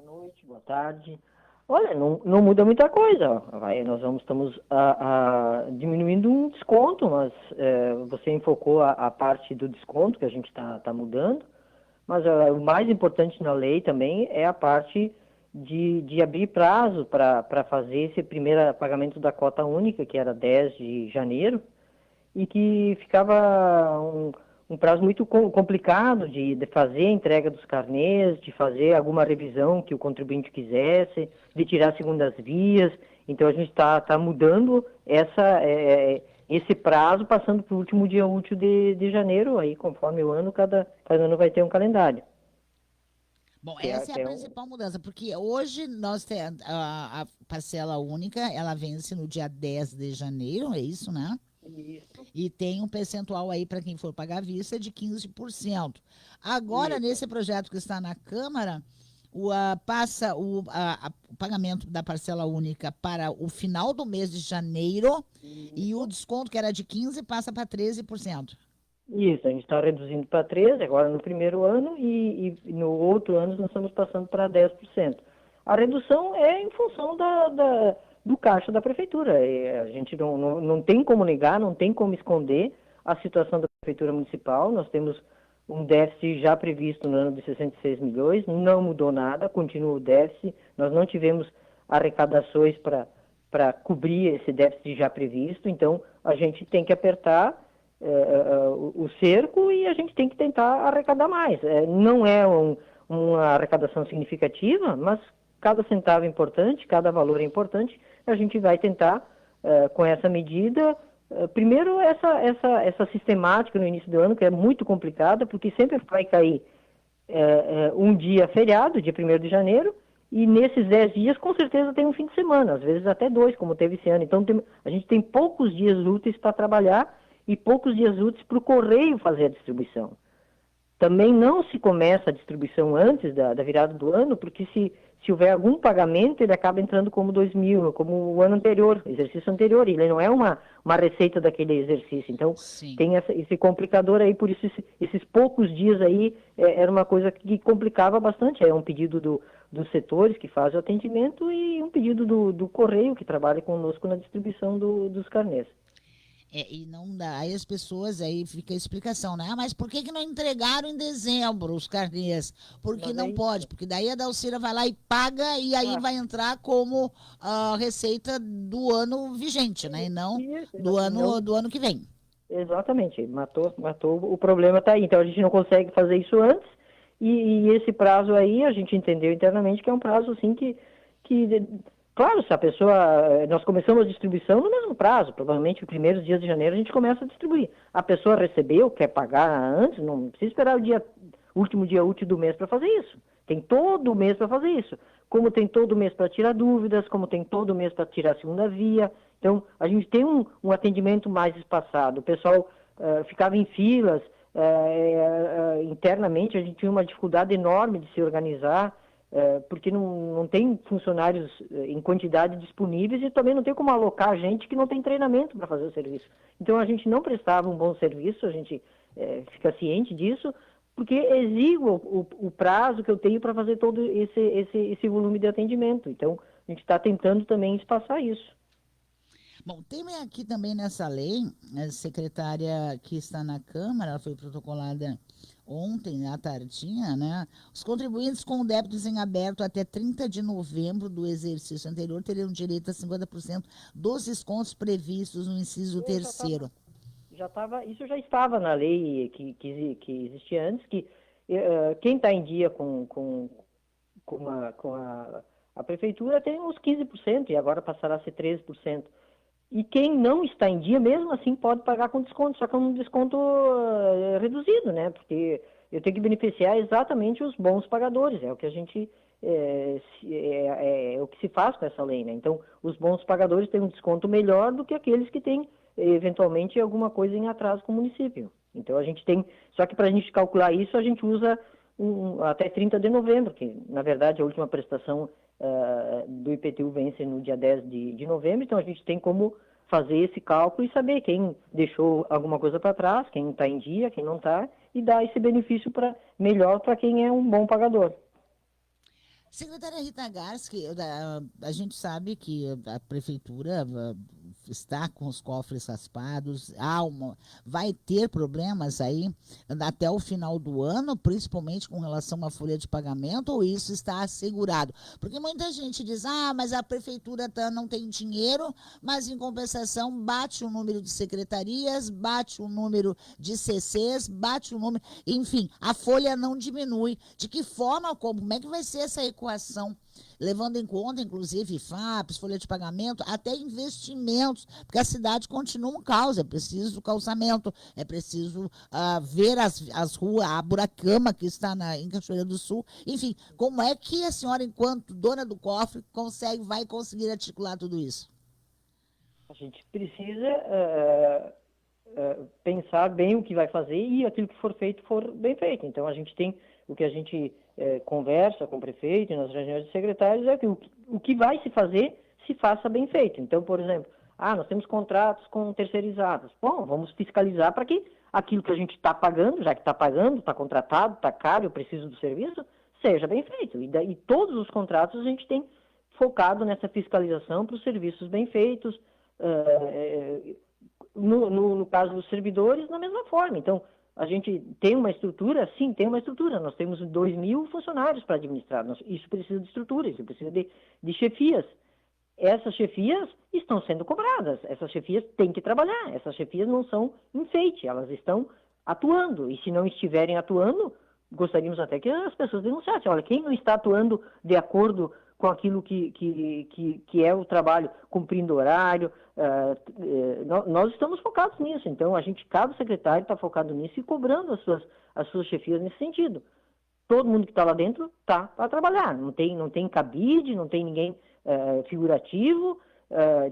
noite, boa tarde. Olha, não muda muita coisa. Ó. Estamos diminuindo um desconto, mas você enfocou a parte do desconto que a gente está mudando. Mas o mais importante na lei também é a parte de abrir prazo para fazer esse primeiro pagamento da cota única, que era 10 de janeiro, e que ficava um prazo muito complicado de fazer a entrega dos carnês, de fazer alguma revisão que o contribuinte quisesse, de tirar segundas vias. Então, a gente está mudando esse prazo, passando para o último dia útil de janeiro, aí conforme o ano, cada ano vai ter um calendário. Bom, Que é, essa é a que é um... principal mudança, porque hoje nós temos a parcela única, ela vence no dia 10 de janeiro, é isso, né? Isso, E tem um percentual aí para quem for pagar à vista de 15%. Agora, isso. nesse projeto que está na Câmara, passa o pagamento da parcela única para o final do mês de janeiro e o Isso. desconto que era de 15% passa para 13%. Isso, a gente está reduzindo para 13 agora no primeiro ano e no outro ano nós estamos passando para 10%. A redução é em função do caixa da prefeitura. A gente não tem como negar, não tem como esconder a situação da prefeitura municipal. Nós temos um déficit já previsto no ano de 66 milhões, não mudou nada, continua o déficit. Nós não tivemos arrecadações para cobrir esse déficit já previsto, então a gente tem que apertar o cerco e a gente tem que tentar arrecadar mais. Não é uma arrecadação significativa, mas cada centavo é importante, cada valor é importante, a gente vai tentar, com essa medida, primeiro essa sistemática no início do ano, que é muito complicada, porque sempre vai cair um dia feriado, dia 1º de janeiro, e nesses 10 dias, com certeza, tem um fim de semana, às vezes até 2, como teve esse ano. Então, a gente tem poucos dias úteis para trabalhar e poucos dias úteis para o correio fazer a distribuição. Também não se começa a distribuição antes da virada do ano, porque se houver algum pagamento, ele acaba entrando como 2000, como o ano anterior, exercício anterior, e ele não é uma receita daquele exercício. Então, Sim. tem esse complicador aí, por isso esses poucos dias aí era uma coisa que complicava bastante. É um pedido dos setores que fazem o atendimento e um pedido do correio que trabalha conosco na distribuição dos carnês. E não dá. Aí as pessoas, aí fica a explicação, né? Ah, mas por que não entregaram em dezembro os carnês? Porque Mas é não pode, isso. porque daí a Dalcira vai lá e paga e aí Ah, vai entrar como receita do ano vigente, né? E não isso, do não, do ano que vem. exatamente, matou o problema está aí. Então a gente não consegue fazer isso antes e esse prazo aí a gente entendeu internamente que é um prazo assim que claro, se a pessoa, nós começamos a distribuição no mesmo prazo, provavelmente os primeiros dias de janeiro a gente começa a distribuir. A pessoa recebeu, quer pagar antes, não precisa esperar o último dia útil do mês para fazer isso. Tem todo o mês para fazer isso. Como tem todo o mês para tirar dúvidas, como tem todo o mês para tirar a segunda via. Então, a gente tem um atendimento mais espaçado. O pessoal ficava em filas, internamente a gente tinha uma dificuldade enorme de se organizar, porque não tem funcionários em quantidade disponíveis e também não tem como alocar gente que não tem treinamento para fazer o serviço. Então, a gente não prestava um bom serviço, a gente fica ciente disso, porque exíguo o prazo que eu tenho para fazer todo esse volume de atendimento. Então, a gente está tentando também espaçar isso. Bom, tem aqui também nessa lei, a secretária que está na Câmara, ela foi protocolada ontem à tardinha, né? Os contribuintes com débitos em aberto até 30 de novembro do exercício anterior teriam direito a 50% dos descontos previstos no inciso terceiro. Isso já estava na lei que existia antes, que quem está em dia com a prefeitura tem uns 15% e agora passará a ser 13%. E quem não está em dia, mesmo assim, pode pagar com desconto, só que é um desconto reduzido, né? Porque eu tenho que beneficiar exatamente os bons pagadores, é o que a gente é o que se faz com essa lei, né? Então, os bons pagadores têm um desconto melhor do que aqueles que têm eventualmente alguma coisa em atraso com o município. Então, a gente tem, só que para a gente calcular isso, a gente usa até 30 de novembro, que na verdade a última prestação do IPTU vence no dia 10 de novembro, então a gente tem como fazer esse cálculo e saber quem deixou alguma coisa para trás, quem está em dia, quem não está, e dar esse benefício melhor para quem é um bom pagador. Secretária Rita Garski, a gente sabe que a prefeitura está com os cofres raspados, vai ter problemas aí até o final do ano, principalmente com relação à folha de pagamento, ou isso está assegurado? Porque muita gente diz, mas a prefeitura não tem dinheiro, mas em compensação bate o número de secretarias, bate o número de CCs, bate o número, enfim, a folha não diminui. De que forma, como é que vai ser essa equação? Levando em conta, inclusive, FAPs, folha de pagamento, até investimentos, porque a cidade continua um caos, é preciso calçamento, é preciso ver as ruas, a buracama que está em Cachoeira do Sul, enfim, como é que a senhora, enquanto dona do cofre, vai conseguir articular tudo isso? A gente precisa pensar bem o que vai fazer e aquilo que for feito for bem feito. Então, a gente tem o que a gente conversa com o prefeito e nas reuniões de secretários é que o que vai se fazer se faça bem feito. Então, por exemplo, nós temos contratos com terceirizados. Bom, vamos fiscalizar para que aquilo que a gente está pagando, já que está pagando, está contratado, está caro, eu preciso do serviço, seja bem feito. E todos os contratos a gente tem focado nessa fiscalização para os serviços bem feitos, no caso dos servidores, da mesma forma. Então, a gente tem uma estrutura? Sim, tem uma estrutura. Nós temos 2.000 funcionários para administrar. Isso precisa de estrutura, isso precisa de chefias. Essas chefias estão sendo cobradas. Essas chefias têm que trabalhar. Essas chefias não são enfeite, elas estão atuando. E se não estiverem atuando, gostaríamos até que as pessoas denunciassem. Olha, quem não está atuando de acordo com aquilo que é o trabalho, cumprindo horário, nós estamos focados nisso. Então, cada secretário está focado nisso e cobrando as suas chefias nesse sentido. Todo mundo que está lá dentro está para trabalhar. Não tem cabide, não tem ninguém figurativo.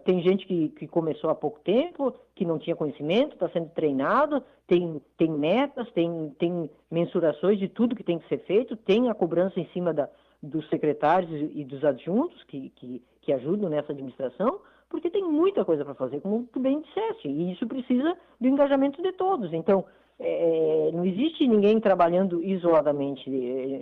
Tem gente que começou há pouco tempo, que não tinha conhecimento, está sendo treinado, tem metas, tem mensurações de tudo que tem que ser feito, tem a cobrança em cima dos secretários e dos adjuntos que ajudam nessa administração, porque tem muita coisa para fazer, como tu bem disseste, e isso precisa do engajamento de todos. Então, não existe ninguém trabalhando isoladamente,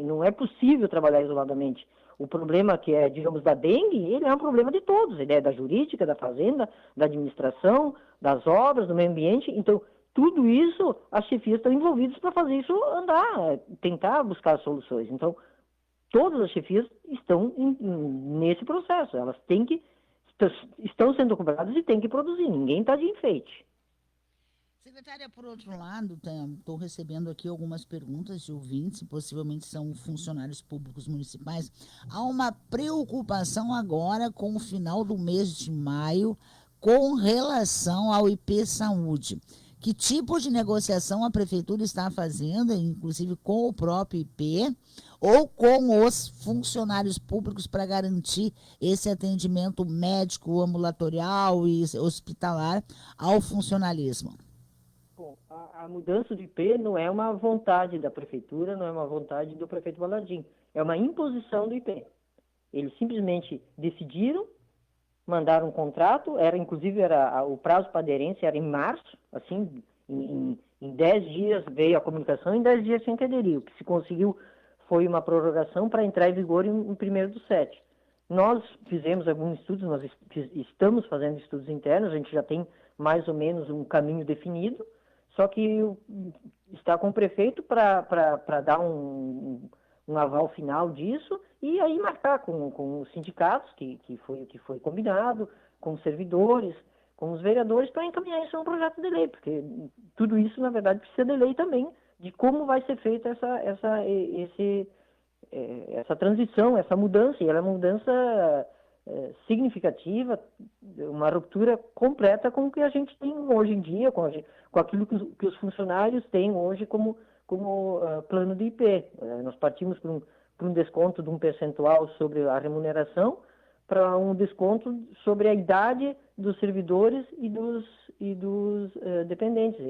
não é possível trabalhar isoladamente. O problema que é, digamos, da dengue, ele é um problema de todos, ele é da jurídica, da fazenda, da administração, das obras, do meio ambiente. Então, tudo isso, as chefias estão envolvidas para fazer isso andar, tentar buscar soluções. Então, todas as chefias estão nesse processo, elas estão sendo cobradas e têm que produzir, ninguém está de enfeite. Secretária, por outro lado, estou recebendo aqui algumas perguntas de ouvintes, possivelmente são funcionários públicos municipais. Há uma preocupação agora com o final do mês de maio com relação ao IP Saúde. Que tipo de negociação a prefeitura está fazendo, inclusive com o próprio IP, ou com os funcionários públicos para garantir esse atendimento médico, ambulatorial e hospitalar ao funcionalismo? Bom, a mudança do IP não é uma vontade da prefeitura, não é uma vontade do prefeito Valardim, é uma imposição do IP. Eles simplesmente decidiram, mandaram um contrato, inclusive o prazo para aderência era em março, assim, em 10 dias veio a comunicação, em 10 dias sem que aderir. O que se conseguiu foi uma prorrogação para entrar em vigor em 1º/7. Nós fizemos alguns estudos, nós estamos fazendo estudos internos, a gente já tem mais ou menos um caminho definido, só que está com o prefeito para dar um aval final disso e aí marcar com os sindicatos, que foi o que foi combinado, com os servidores, com os vereadores, para encaminhar isso a um projeto de lei, porque tudo isso, na verdade, precisa de lei também, de como vai ser feita essa transição, essa mudança, e ela é uma mudança significativa, uma ruptura completa com o que a gente tem hoje em dia, com aquilo que os funcionários têm hoje como plano de IP. Nós partimos para um desconto de um percentual sobre a remuneração, para um desconto sobre a idade dos servidores e dos dependentes.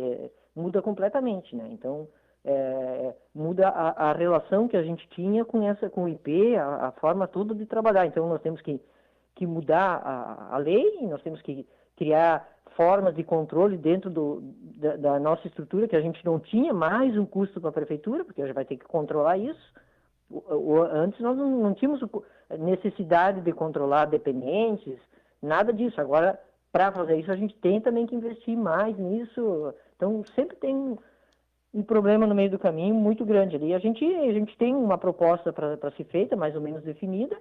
Muda completamente, né? Então, muda a relação que a gente tinha com o IP, a forma toda de trabalhar. Então, nós temos que mudar a lei, nós temos que criar formas de controle dentro da nossa estrutura, que a gente não tinha mais um custo para a prefeitura, porque a gente vai ter que controlar isso. Antes nós não tínhamos necessidade de controlar dependentes, nada disso. Agora, para fazer isso, a gente tem também que investir mais nisso. Então, sempre tem um problema no meio do caminho muito grande ali. A gente tem uma proposta para ser feita, mais ou menos definida.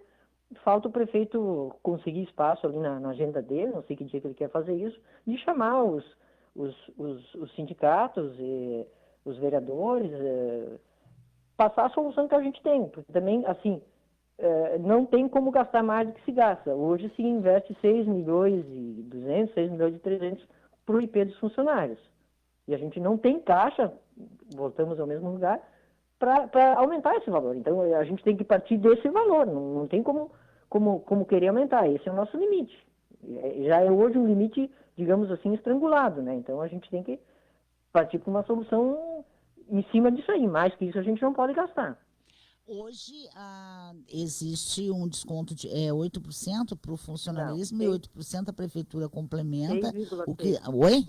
Falta o prefeito conseguir espaço ali na agenda dele, não sei que dia que ele quer fazer isso, de chamar os sindicatos, e os vereadores, passar a solução que a gente tem. Porque também, assim, não tem como gastar mais do que se gasta. Hoje se investe 6 milhões e 200, 6 milhões e 300 para o IP dos funcionários. E a gente não tem caixa, voltamos ao mesmo lugar, para aumentar esse valor. Então, a gente tem que partir desse valor, não tem como querer aumentar. Esse é o nosso limite. Já é hoje um limite, digamos assim, estrangulado, né? Então, a gente tem que partir para uma solução em cima disso aí. Mais que isso, a gente não pode gastar. Hoje existe um desconto de 8% para o funcionalismo. Não, e 8% a prefeitura complementa. 6,6%. O que? Oi?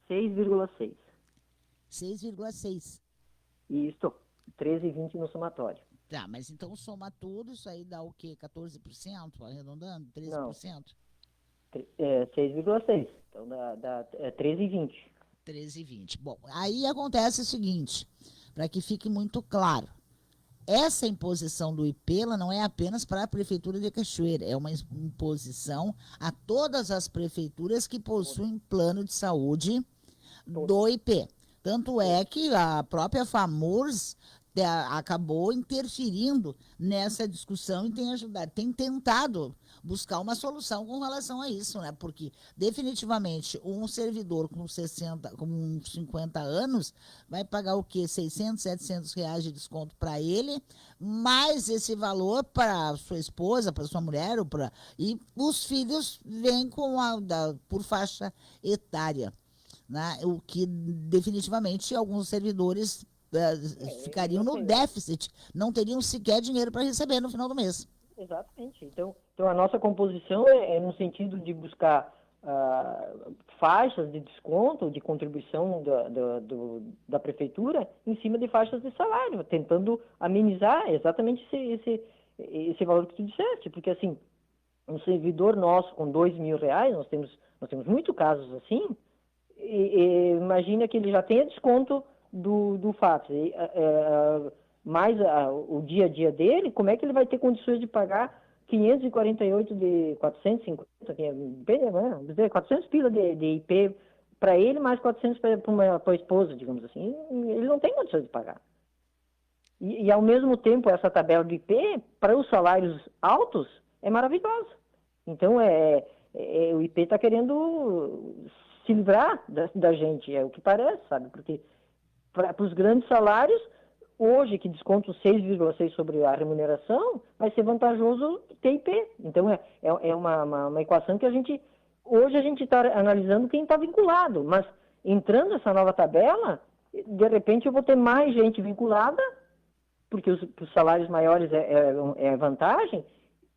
6,6%. 6,6%. Isso, 13,20% no somatório. Tá, mas então soma tudo, isso aí dá o quê? 14%? Arredondando? 13%? Não, 6,6%. Então dá 13,20%. 13,20%. Bom, aí acontece o seguinte, para que fique muito claro. Essa imposição do IP ela não é apenas para a Prefeitura de Cachoeira, é uma imposição a todas as prefeituras que possuem plano de saúde do IP. Tanto é que a própria FAMURS acabou interferindo nessa discussão e tem tentado buscar uma solução com relação a isso, né? Porque definitivamente um servidor com 50 anos vai pagar o quê? 600, 700 reais de desconto para ele, mais esse valor para sua esposa, para sua mulher, e os filhos vêm por faixa etária, né? O que definitivamente alguns servidores ficariam no déficit, não teriam sequer dinheiro para receber no final do mês. Exatamente. Então a nossa composição é no sentido de buscar faixas de desconto, de contribuição da prefeitura em cima de faixas de salário, tentando amenizar exatamente esse valor que tu disseste, porque assim, um servidor nosso com 2 mil reais, nós temos muitos casos assim, e imagina que ele já tenha desconto do FAPS, mais o dia a dia dele, como é que ele vai ter condições de pagar 548 de 450, 400 pila de IP para ele, mais 400 para a esposa, digamos assim, ele não tem condições de pagar. E ao mesmo tempo, essa tabela do IP, para os salários altos, é maravilhosa. Então, o IP está querendo se livrar da gente, é o que parece, sabe? Porque para os grandes salários, hoje, que desconto 6,6% sobre a remuneração, vai ser vantajoso ter IP. Então, é uma equação que hoje a gente está analisando quem está vinculado, mas entrando essa nova tabela, de repente eu vou ter mais gente vinculada, porque os salários maiores é vantagem,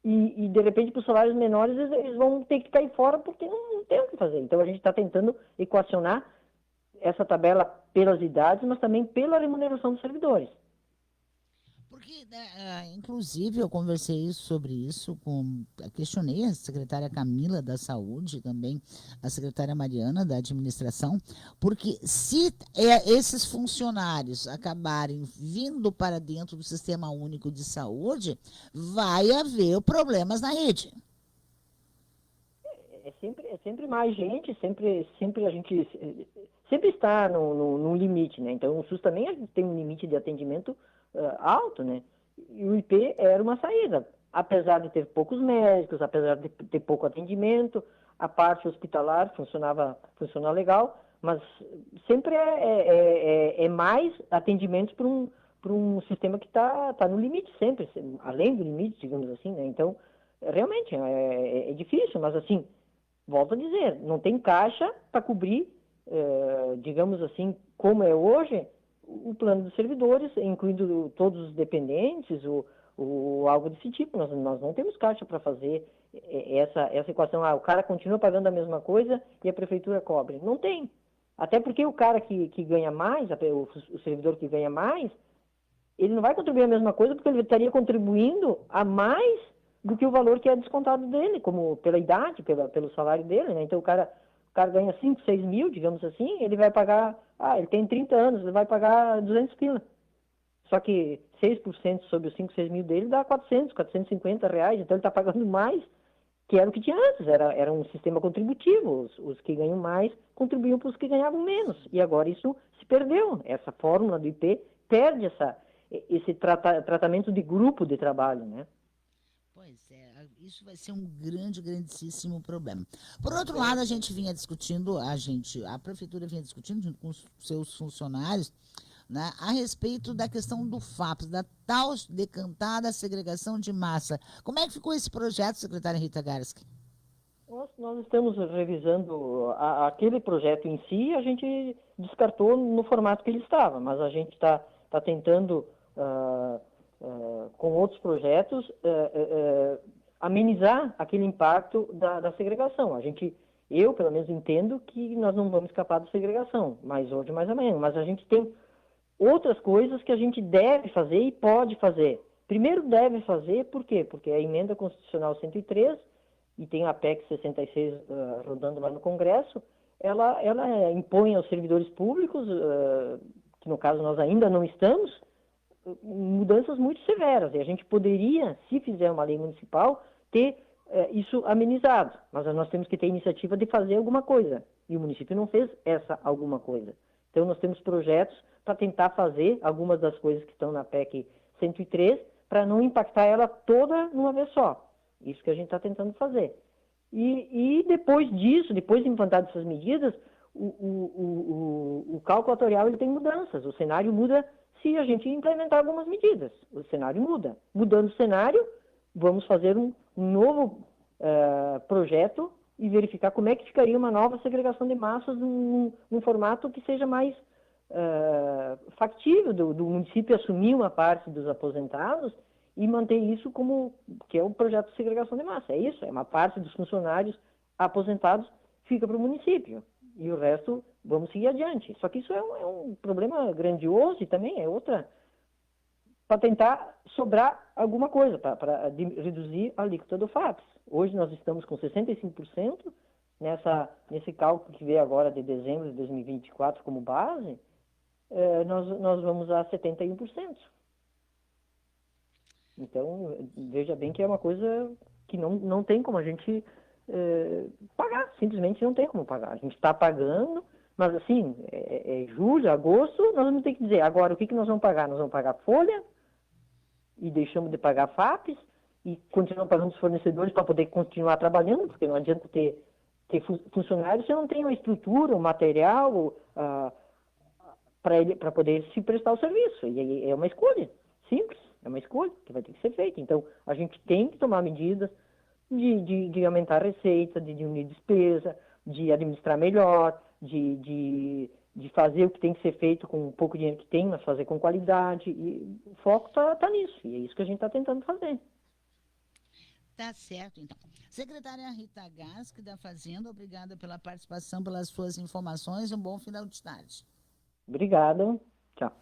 e de repente para os salários menores eles vão ter que cair fora porque não tem o que fazer. Então a gente está tentando equacionar essa tabela pelas idades, mas também pela remuneração dos servidores. Porque, inclusive, eu conversei sobre isso, questionei a secretária Camila da Saúde, também a secretária Mariana da Administração, porque se esses funcionários acabarem vindo para dentro do Sistema Único de Saúde, vai haver problemas na rede. É sempre mais gente, sempre a gente sempre está no limite, né? Então o SUS também tem um limite de atendimento alto, né? E o IP era uma saída, apesar de ter poucos médicos, apesar de ter pouco atendimento, a parte hospitalar funciona legal, mas sempre é mais atendimentos para um sistema que está no limite sempre, além do limite, digamos assim, né? Então, realmente é difícil, mas assim, volto a dizer, não tem caixa para cobrir, digamos assim, como é hoje, o plano dos servidores, incluindo todos os dependentes, ou algo desse tipo. Nós não temos caixa para fazer essa equação. O cara continua pagando a mesma coisa e a prefeitura cobre. Não tem. Até porque o cara que ganha mais, o servidor que ganha mais, ele não vai contribuir a mesma coisa porque ele estaria contribuindo a mais do que o valor que é descontado dele, como pela idade, pelo salário dele, né? Então o cara ganha 5, 6 mil, digamos assim, ele vai pagar, ele tem 30 anos, ele vai pagar 200 pila. Só que 6% sobre os 5, 6 mil dele dá 400, 450 reais, então ele está pagando mais que era o que tinha antes, era um sistema contributivo, os que ganham mais contribuíam para os que ganhavam menos, e agora isso se perdeu, essa fórmula do IP perde esse tratamento de grupo de trabalho, né? Pois é, isso vai ser um grandíssimo problema. Por outro lado, a gente vinha discutindo, a prefeitura vinha discutindo junto com os seus funcionários, né, a respeito da questão do FAPS, da tal decantada segregação de massa. Como é que ficou esse projeto, secretária Rita Garski? Nós estamos revisando aquele projeto em si, a gente descartou no formato que ele estava, mas a gente está tentando, com outros projetos, amenizar aquele impacto da segregação. Eu, pelo menos, entendo que nós não vamos escapar da segregação, mais hoje, mais amanhã, mas a gente tem outras coisas que a gente deve fazer e pode fazer. Primeiro deve fazer, por quê? Porque a emenda constitucional 103 e tem a PEC 66 rodando lá no Congresso, ela impõe aos servidores públicos, que no caso nós ainda não estamos, mudanças muito severas. E a gente poderia, se fizer uma lei municipal, ter isso amenizado. Mas nós temos que ter iniciativa de fazer alguma coisa. E o município não fez essa alguma coisa. Então nós temos projetos para tentar fazer algumas das coisas que estão na PEC 103, para não impactar ela toda numa vez só. Isso que a gente está tentando fazer. E depois disso, depois de implantadas essas medidas, o cálculo atuarial ele tem mudanças. O cenário muda se a gente implementar algumas medidas. O cenário muda. Mudando o cenário, vamos fazer um novo projeto e verificar como é que ficaria uma nova segregação de massas num formato que seja mais factível do município assumir uma parte dos aposentados e manter isso como que é o projeto de segregação de massa. É isso, é uma parte dos funcionários aposentados fica para o município e o resto vamos seguir adiante. Só que isso é um problema grandioso e também é outra para tentar sobrar alguma coisa, para reduzir a alíquota do FAPS. Hoje nós estamos com 65%, nesse cálculo que veio agora de dezembro de 2024 como base, nós vamos a 71%. Então, veja bem que é uma coisa que não tem como a gente pagar, simplesmente não tem como pagar. A gente está pagando, mas assim, julho, agosto, nós vamos ter que dizer, agora o que nós vamos pagar? Nós vamos pagar folha e deixamos de pagar FAPs e continuamos pagando os fornecedores para poder continuar trabalhando, porque não adianta ter funcionários se não tem uma estrutura, o material para poder se prestar o serviço. E é uma escolha simples. É uma escolha que vai ter que ser feita. Então, a gente tem que tomar medidas de aumentar a receita, de diminuir a despesa, de administrar melhor, de fazer o que tem que ser feito com o pouco dinheiro que tem, mas fazer com qualidade. E o foco está nisso. E é isso que a gente está tentando fazer. Tá certo, então. Secretária Rita Garski da Fazenda, obrigada pela participação, pelas suas informações e um bom final de tarde. Obrigada. Tchau.